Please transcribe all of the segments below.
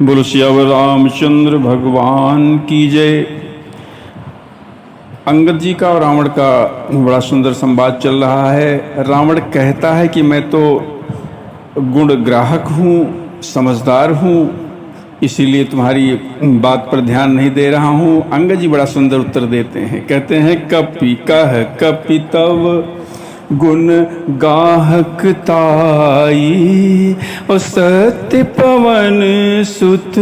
बोलो सियावर रामचंद्र भगवान की जय। अंगद जी का और रावण का बड़ा सुंदर संवाद चल रहा है। रावण कहता है कि मैं तो गुण ग्राहक हूँ, समझदार हूँ, इसीलिए तुम्हारी बात पर ध्यान नहीं दे रहा हूँ। अंगद जी बड़ा सुंदर उत्तर देते हैं, कहते हैं कपि कह कपि तव गुण गाहक ताई, और सत्य पवन सुत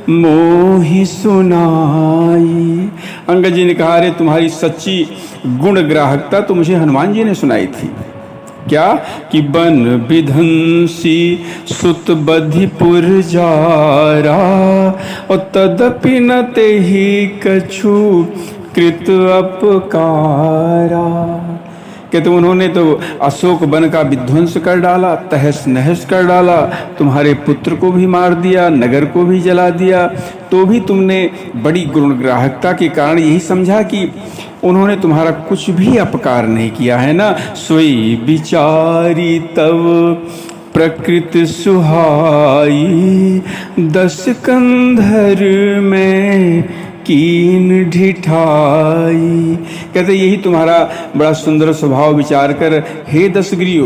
मोहि सुनाई। अंगद जी ने कहा, अरे तुम्हारी सच्ची गुण ग्राहकता तो मुझे हनुमान जी ने सुनाई थी। क्या कि बन विधंसी सुत बधिपुर जारा, और तदपि न तेहि कछु कृत अपकारा। कहते उन्होंने तो अशोक वन का विध्वंस कर डाला, तहस नहस कर डाला, तुम्हारे पुत्र को भी मार दिया, नगर को भी जला दिया, तो भी तुमने बड़ी गुणग्राहकता के कारण यही समझा कि उन्होंने तुम्हारा कुछ भी अपकार नहीं किया है ना। सोई विचारी तव प्रकृति सुहाई, दस कंधर में कीन ढिठाई। कहते यही तुम्हारा बड़ा सुंदर स्वभाव विचार कर हे दशग्रीव,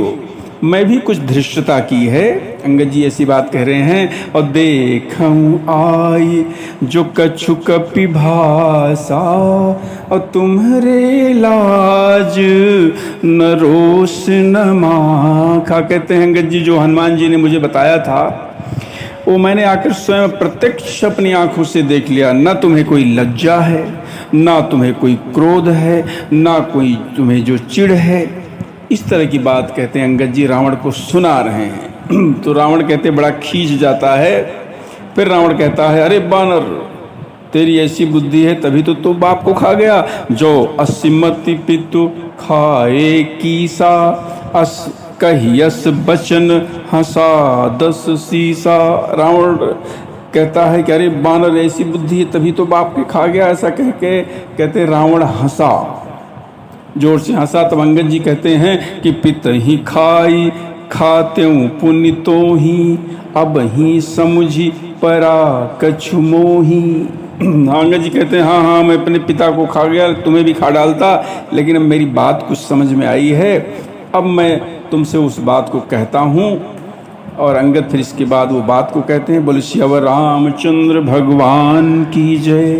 मैं भी कुछ धृष्टता की है। अंगद जी ऐसी बात कह रहे हैं। और देखूं आई जो कछु कपि भाषा, और तुम्हारे लाज न रोष न माखा। कहते हैं अंगद जी जो हनुमान जी ने मुझे बताया था वो मैंने आकर स्वयं प्रत्यक्ष अपनी आंखों से देख लिया। न तुम्हें कोई लज्जा है, ना तुम्हें कोई क्रोध है, ना कोई तुम्हें जो चिढ़ है। इस तरह की बात कहते हैं अंगद जी रावण को सुना रहे हैं। तो रावण कहते बड़ा खींच जाता है। फिर रावण कहता है, अरे बानर, तेरी ऐसी बुद्धि है तभी तो बाप को खा गया। जो असिमति पितु खाए कीसा, अस कहियस बचन हंसा दस सीसा। रावण कहता है कि अरे बानर, ऐसी बुद्धि है तभी तो बाप के खा गया। ऐसा कह के कहते रावण हंसा, जोर से हंसा। तब अंगद जी कहते हैं कि पित ही खाई खात्यों पुण्य तो ही, अब ही समुझी परा कछु मोही। अंगद जी कहते हैं हाँ हाँ, मैं अपने पिता को खा गया, तुम्हें भी खा डालता, लेकिन अब मेरी बात कुछ समझ में आई है, अब मैं तुमसे उस बात को कहता हूँ। और अंगद फिर इसके बाद वो बात को कहते हैं। बोले सियावर रामचंद्र भगवान की जय।